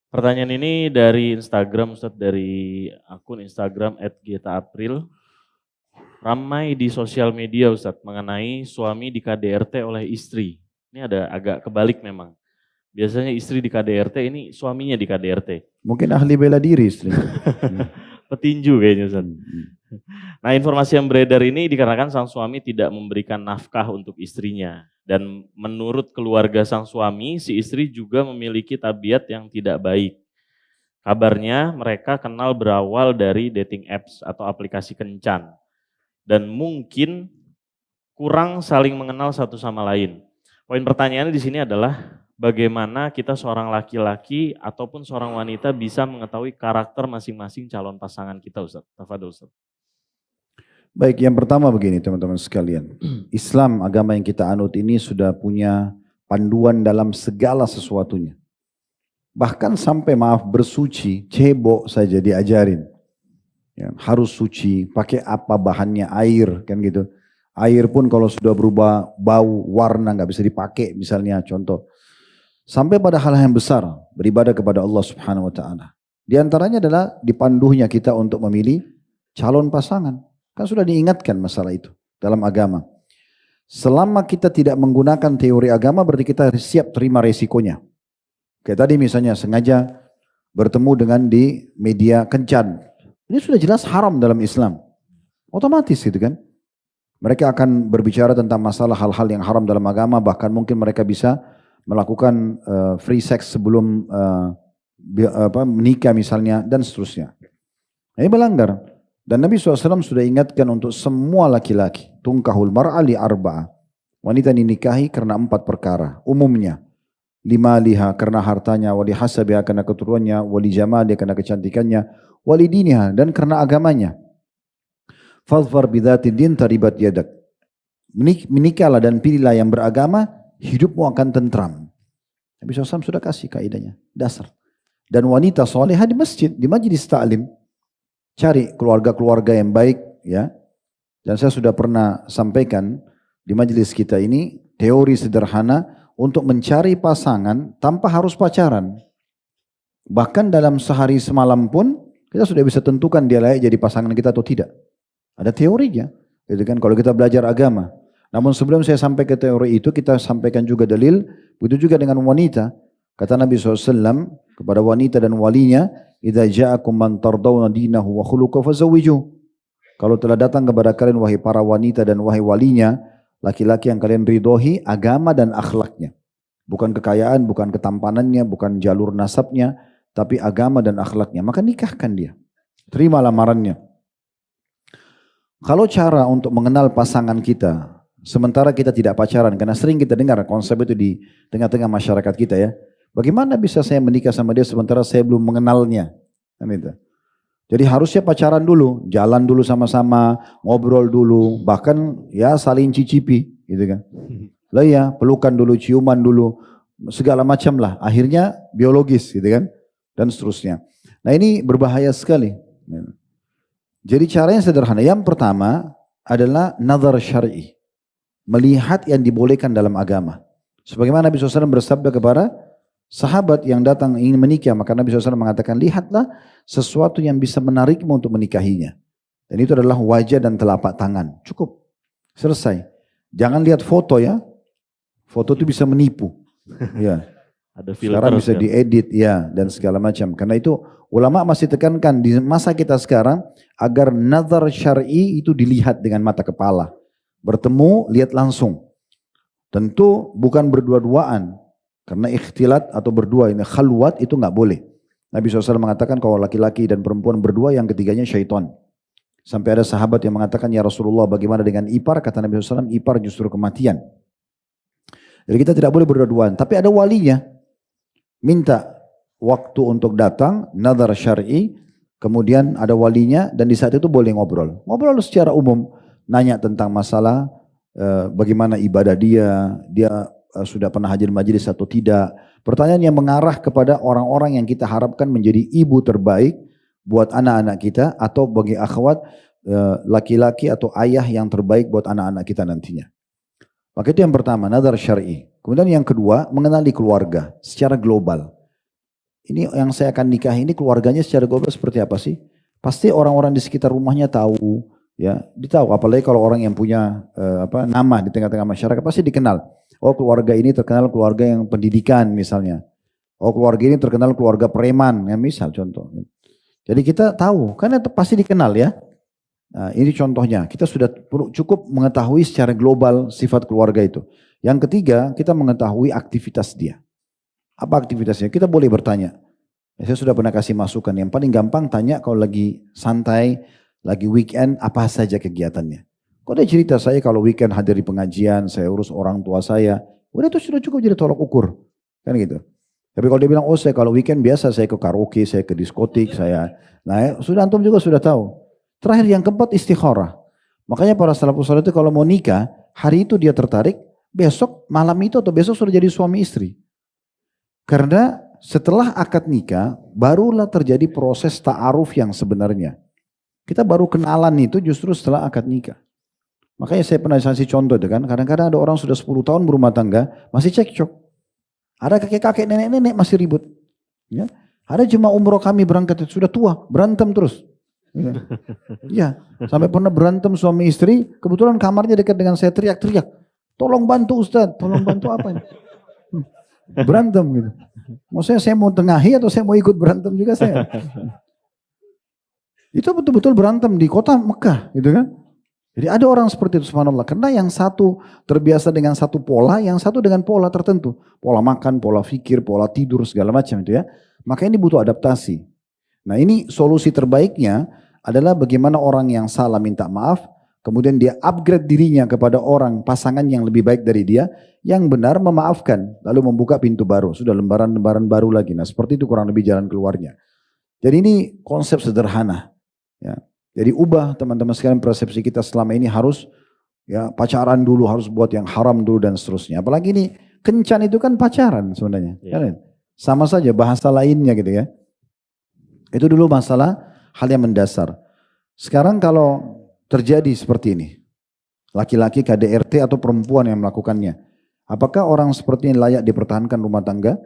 Pertanyaan ini dari Instagram Ustadz, dari akun Instagram @getaApril. Ramai di sosial media Ustadz mengenai suami di KDRT oleh istri. Ini ada agak kebalik memang. Biasanya istri di KDRT, ini suaminya di KDRT. Mungkin ahli bela diri istri. Petinju kayaknya Ustadz. Nah, informasi yang beredar ini dikarenakan sang suami tidak memberikan nafkah untuk istrinya. Dan menurut keluarga sang suami, si istri juga memiliki tabiat yang tidak baik. Kabarnya mereka kenal berawal dari dating apps atau aplikasi kencan. Dan mungkin kurang saling mengenal satu sama lain. Poin pertanyaannya di sini adalah bagaimana kita seorang laki-laki ataupun seorang wanita bisa mengetahui karakter masing-masing calon pasangan kita, Ustaz. Tafadhol, Ustaz. Baik, yang pertama begini teman-teman sekalian. Islam, agama yang kita anut ini sudah punya panduan dalam segala sesuatunya. Bahkan sampai maaf bersuci, cebok saja diajarin. Ya, harus suci, pakai apa bahannya, air kan gitu. Air pun kalau sudah berubah bau, warna nggak bisa dipakai misalnya contoh. Sampai pada hal yang besar, beribadah kepada Allah Subhanahu wa taala. Di antaranya adalah dipanduhnya kita untuk memilih calon pasangan. Kan sudah diingatkan masalah itu dalam agama. Selama kita tidak menggunakan teori agama berarti kita siap terima resikonya. Kayak tadi misalnya sengaja bertemu dengan di media kencan. Ini sudah jelas haram dalam Islam. Otomatis gitu kan. Mereka akan berbicara tentang masalah hal-hal yang haram dalam agama. Bahkan mungkin mereka bisa melakukan free sex sebelum menikah misalnya dan seterusnya. Ini melanggar. Dan Nabi SAW sudah ingatkan untuk semua laki-laki. Tungkahul mar'a li arba'a. Wanita dinikahi karena 4 perkara. Umumnya. Lima liha karena hartanya. Wali hasabiha karena keturunannya. Wali jamaliha karena kecantikannya. Wali diniha dan karena agamanya. Fadfar bidhati din taribat yadak. Menikahlah dan pilihlah yang beragama. Hidupmu akan tentram. Nabi SAW sudah kasih kaidahnya. Dasar. Dan wanita solehah di masjid. Di majlis ta'lim. Cari keluarga-keluarga yang baik ya. Dan saya sudah pernah sampaikan di majelis kita ini teori sederhana untuk mencari pasangan tanpa harus pacaran. Bahkan dalam sehari semalam pun kita sudah bisa tentukan dia layak jadi pasangan kita atau tidak. Ada teorinya. Gitu kan kalau kita belajar agama. Namun sebelum saya sampai ke teori itu kita sampaikan juga dalil. Begitu juga dengan wanita. Kata Nabi SAW kepada wanita dan walinya, "Idza ja'akum man tardawna dinahu wa khuluquhu fazawwijuh." Kalau telah datang kepada kalian wahai para wanita dan wahai walinya, laki-laki yang kalian ridhoi agama dan akhlaknya. Bukan kekayaan, bukan ketampanannya, bukan jalur nasabnya, tapi agama dan akhlaknya. Maka nikahkan dia. Terima lamarannya. Kalau cara untuk mengenal pasangan kita, sementara kita tidak pacaran, karena sering kita dengar konsep itu di tengah-tengah masyarakat kita ya. Bagaimana bisa saya menikah sama dia sementara saya belum mengenalnya? Kan itu. Jadi harusnya pacaran dulu, jalan dulu sama-sama, ngobrol dulu, bahkan ya saling cicipi, gitu kan. Lah ya, pelukan dulu, ciuman dulu, segala macam lah. Akhirnya biologis, gitu kan, dan seterusnya. Nah ini berbahaya sekali. Jadi caranya sederhana. Yang pertama adalah nazar syar'i, melihat yang dibolehkan dalam agama. Sebagaimana Nabi SAW bersabda kepada sahabat yang datang ingin menikah, maka Nabi SAW mengatakan, lihatlah sesuatu yang bisa menarikmu untuk menikahinya. Dan itu adalah wajah dan telapak tangan. Cukup. Selesai. Jangan lihat foto ya. Foto itu bisa menipu. Ya. Ada filter sekarang bisa kan? diedit ya dan segala macam. Karena itu ulama masih tekankan di masa kita sekarang agar nazar syar'i itu dilihat dengan mata kepala. Bertemu, lihat langsung. Tentu bukan berdua-duaan. Karena ikhtilat atau berdua ini khalwat itu nggak boleh. Nabi SAW mengatakan kalau laki-laki dan perempuan berdua yang ketiganya syaitan. Sampai ada sahabat yang mengatakan ya Rasulullah bagaimana dengan ipar? Kata Nabi SAW ipar justru kematian. Jadi kita tidak boleh berdua-duaan. Tapi ada walinya. Minta waktu untuk datang, nazar syar'i. Kemudian ada walinya dan di saat itu boleh ngobrol. Ngobrol secara umum. Nanya tentang masalah bagaimana ibadah dia sudah pernah hadir majelis atau tidak. Pertanyaan yang mengarah kepada orang-orang yang kita harapkan menjadi ibu terbaik buat anak-anak kita atau bagi akhwat laki-laki atau ayah yang terbaik buat anak-anak kita nantinya. Maka itu yang pertama, nazar syar'i. Kemudian yang kedua, mengenali keluarga secara global. ini yang saya akan nikahi ini keluarganya secara global seperti apa sih? Pasti orang-orang di sekitar rumahnya tahu, ya, ditahu. Apalagi kalau orang yang punya nama di tengah-tengah masyarakat pasti dikenal. Oh, keluarga ini terkenal keluarga yang pendidikan misalnya. Oh, keluarga ini terkenal keluarga preman, ya misal contoh. Jadi kita tahu, karena itu pasti dikenal ya. Nah, ini contohnya, kita sudah cukup mengetahui secara global sifat keluarga itu. Yang ketiga, kita mengetahui aktivitas dia. Apa aktivitasnya? Kita boleh bertanya. Saya sudah pernah kasih masukan. Yang paling gampang tanya kalau lagi santai, lagi weekend, apa saja kegiatannya. Kok dia cerita saya kalau weekend hadir di pengajian, saya urus orang tua saya. Udah itu sudah cukup jadi tolak ukur. Kan gitu. Tapi kalau dia bilang, oh saya kalau weekend biasa saya ke karaoke, saya ke diskotik, nah sudah antum juga sudah tahu. Terakhir yang keempat istikharah. Makanya para salafus saleh itu kalau mau nikah, hari itu dia tertarik, besok malam itu atau besok sudah jadi suami istri. Karena setelah akad nikah, barulah terjadi proses ta'aruf yang sebenarnya. Kita baru kenalan itu justru setelah akad nikah. Makanya saya pernah kasih contoh itu kan, kadang-kadang ada orang sudah 10 tahun berumah tangga, masih cekcok. Ada kakek-kakek, nenek-nenek masih ribut. Ya. Ada jemaah umroh kami berangkat, sudah tua, berantem terus. Ya, sampai pernah berantem suami istri, kebetulan kamarnya dekat dengan saya, teriak-teriak. Tolong bantu Ustaz, tolong bantu apa ini? Berantem gitu. Maksudnya saya mau tengahi atau saya mau ikut berantem juga saya. Itu betul-betul berantem di kota Mekah gitu kan. Jadi ada orang seperti itu subhanallah. Karena yang satu terbiasa dengan satu pola, yang satu dengan pola tertentu. Pola makan, pola fikir, pola tidur segala macam itu ya. Maka ini butuh adaptasi. Nah ini solusi terbaiknya adalah bagaimana orang yang salah minta maaf. Kemudian dia upgrade dirinya kepada orang pasangan yang lebih baik dari dia. Yang benar memaafkan. Lalu membuka pintu baru. Sudah lembaran-lembaran baru lagi. Nah seperti itu kurang lebih jalan keluarnya. Jadi ini konsep sederhana. Ya. Jadi ubah teman-teman sekalian persepsi kita selama ini harus ya pacaran dulu. Harus buat yang haram dulu dan seterusnya. Apalagi ini kencan itu kan pacaran sebenarnya. Ya. Sama saja bahasa lainnya gitu ya. Itu dulu masalah hal yang mendasar. Sekarang kalau terjadi seperti ini. Laki-laki KDRT atau perempuan yang melakukannya. Apakah orang seperti ini layak dipertahankan rumah tangga?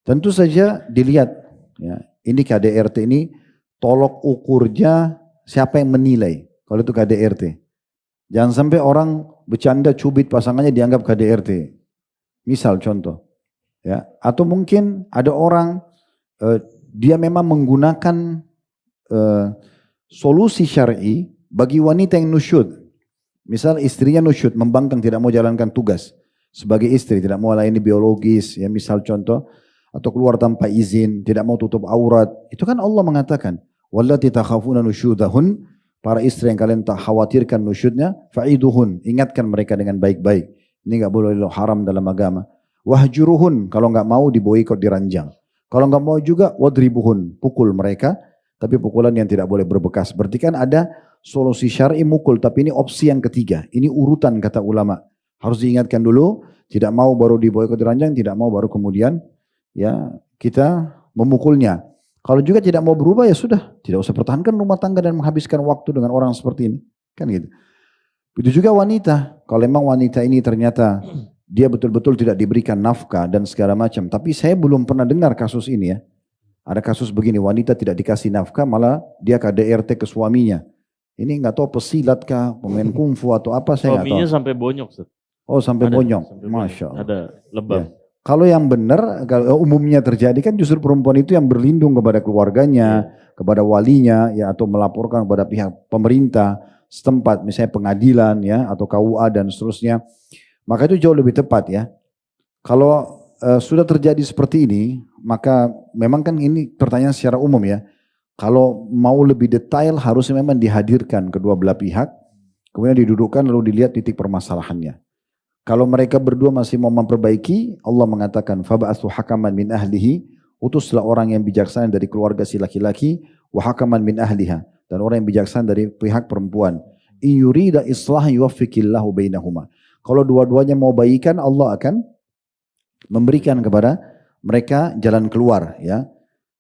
Tentu saja dilihat. Ya, ini KDRT ini tolok ukurnya siapa yang menilai. Kalau itu KDRT. Jangan sampai orang bercanda cubit pasangannya dianggap KDRT. Misal contoh. Ya, atau mungkin ada orang dia memang menggunakan solusi syar'i bagi wanita yang nusyud. Misal istrinya nusyud, membangkang, tidak mau jalankan tugas sebagai istri, tidak mau layani biologis, ya misal contoh, atau keluar tanpa izin, tidak mau tutup aurat. Itu kan Allah mengatakan, wallati takhafuna nusyudahun, para istri yang kalian tak khawatirkan nusyudnya, fa'iduhun, ingatkan mereka dengan baik-baik. Ini enggak boleh haram dalam agama. Wahjuruhun, kalau enggak mau diboikot, diranjang. Kalau enggak mau juga wadribuhun, pukul mereka, tapi pukulan yang tidak boleh berbekas. Berarti kan ada solusi syar'i mukul, tapi ini opsi yang ketiga. Ini urutan kata ulama. Harus diingatkan dulu, tidak mau baru diboikot, diranjang, tidak mau baru kemudian ya kita memukulnya. Kalau juga tidak mau berubah ya sudah, tidak usah pertahankan rumah tangga dan menghabiskan waktu dengan orang seperti ini. Kan gitu. Itu juga wanita, kalau memang wanita ini ternyata dia betul-betul tidak diberikan nafkah dan segala macam. Tapi saya belum pernah dengar kasus ini ya. Ada kasus begini, wanita tidak dikasih nafkah malah dia KDRT ke suaminya. Ini nggak tahu pesilat kah, pemain kungfu atau apa saya nggak tahu. Suaminya sampai bonyok. Oh sampai bonyok, Masya Allah. Ada lebam. Ya. Kalau yang benar, kalau umumnya terjadi kan justru perempuan itu yang berlindung kepada keluarganya, kepada walinya, ya atau melaporkan kepada pihak pemerintah setempat, misalnya pengadilan ya atau KUA dan seterusnya. Maka itu jauh lebih tepat ya. Kalau sudah terjadi seperti ini, maka memang kan ini pertanyaan secara umum ya. Kalau mau lebih detail harusnya memang dihadirkan kedua belah pihak, kemudian didudukkan lalu dilihat titik permasalahannya. Kalau mereka berdua masih mau memperbaiki, Allah mengatakan fab'atsu hakaman min ahlihi, utuslah orang yang bijaksana dari keluarga si laki-laki, wa hakaman min ahliha, dan orang yang bijaksana dari pihak perempuan. In yurida islah yuwaffiqillahu bainahuma. Kalau dua-duanya mau baikan, Allah akan memberikan kepada mereka jalan keluar ya.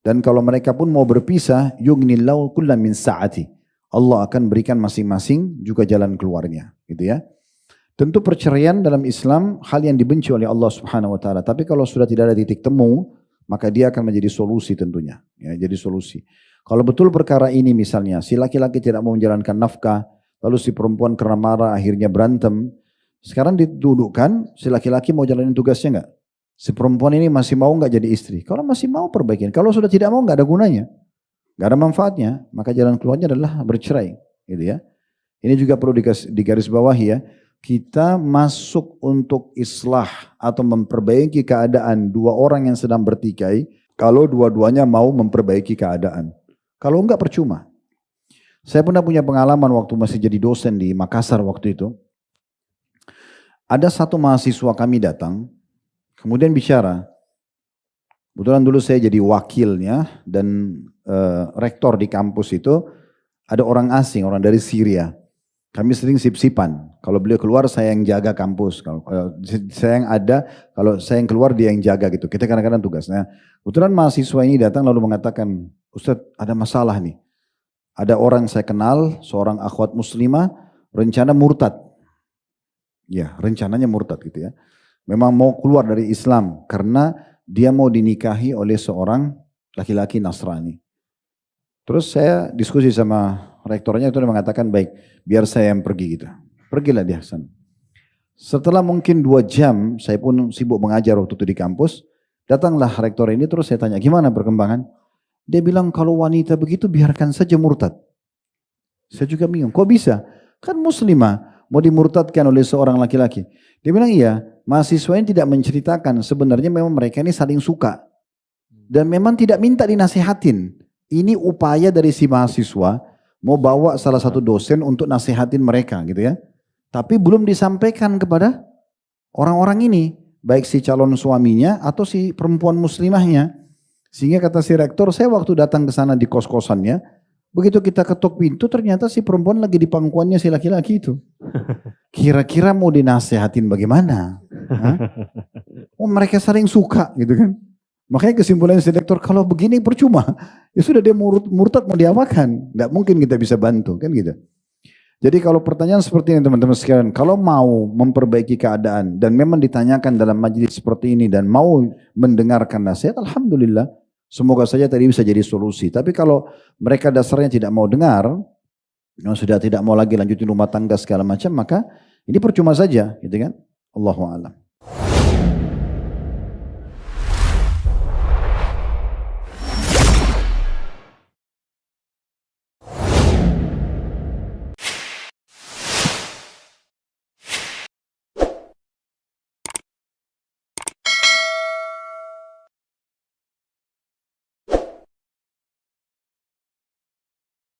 Dan kalau mereka pun mau berpisah, yughnillahu kullam min sa'ati. Allah akan berikan masing-masing juga jalan keluarnya, gitu ya. Tentu perceraian dalam Islam hal yang dibenci oleh Allah Subhanahu wa taala, tapi kalau sudah tidak ada titik temu, maka dia akan menjadi solusi tentunya. Ya, jadi solusi. Kalau betul perkara ini misalnya, si laki-laki tidak mau menjalankan nafkah, lalu si perempuan karena marah akhirnya berantem, sekarang didudukkan, si laki-laki mau jalanin tugasnya enggak? Si perempuan ini masih mau enggak jadi istri? Kalau masih mau perbaikin, kalau sudah tidak mau enggak ada gunanya. Enggak ada manfaatnya, maka jalan keluarnya adalah bercerai. Gitu ya. Ini juga perlu digarisbawahi ya. Kita masuk untuk islah atau memperbaiki keadaan dua orang yang sedang bertikai kalau dua-duanya mau memperbaiki keadaan. Kalau enggak percuma. Saya pernah punya pengalaman waktu masih jadi dosen di Makassar waktu itu. Ada satu mahasiswa kami datang, kemudian bicara. Kebetulan dulu saya jadi wakilnya dan rektor di kampus itu ada orang asing, orang dari Syria. Kami sering sip-sipan. Kalau beliau keluar saya yang jaga kampus. Kalau saya yang ada, kalau saya yang keluar dia yang jaga gitu. Kita kadang-kadang tugasnya. Kebetulan mahasiswa ini datang lalu mengatakan, Ustadz ada masalah nih. Ada orang saya kenal, seorang akhwat muslimah, rencana murtad. Ya, rencananya murtad gitu ya. Memang mau keluar dari Islam karena dia mau dinikahi oleh seorang laki-laki Nasrani. Terus saya diskusi sama rektornya itu dia mengatakan baik, biar saya yang pergi gitu. Pergilah dia sana. Setelah mungkin 2 jam, saya pun sibuk mengajar waktu itu di kampus. Datanglah rektor ini terus saya tanya gimana perkembangan. Dia bilang kalau wanita begitu biarkan saja murtad. Saya juga bingung, kok bisa? Kan muslimah mau dimurtadkan oleh seorang laki-laki. Dia bilang iya, mahasiswa ini tidak menceritakan sebenarnya memang mereka ini saling suka. Dan memang tidak minta dinasihatin. Ini upaya dari si mahasiswa mau bawa salah satu dosen untuk nasihatin mereka gitu ya. Tapi belum disampaikan kepada orang-orang ini. Baik si calon suaminya atau si perempuan muslimahnya. Sehingga kata si rektor, saya waktu datang ke sana di kos-kosannya, begitu kita ketuk pintu ternyata si perempuan lagi di pangkuannya si laki-laki itu. Kira-kira mau dinasehatin bagaimana? Oh mereka saling suka gitu kan. Makanya kesimpulannya si rektor, kalau begini percuma. Ya sudah dia murtad mau diapakan. Tidak mungkin kita bisa bantu kan gitu. Jadi kalau pertanyaan seperti ini teman-teman sekalian, kalau mau memperbaiki keadaan dan memang ditanyakan dalam majelis seperti ini dan mau mendengarkan nasihat, alhamdulillah. Semoga saja tadi bisa jadi solusi. Tapi kalau mereka dasarnya tidak mau dengar, sudah tidak mau lagi lanjutin rumah tangga segala macam, maka ini percuma saja, gitu kan? Allahu a'lam.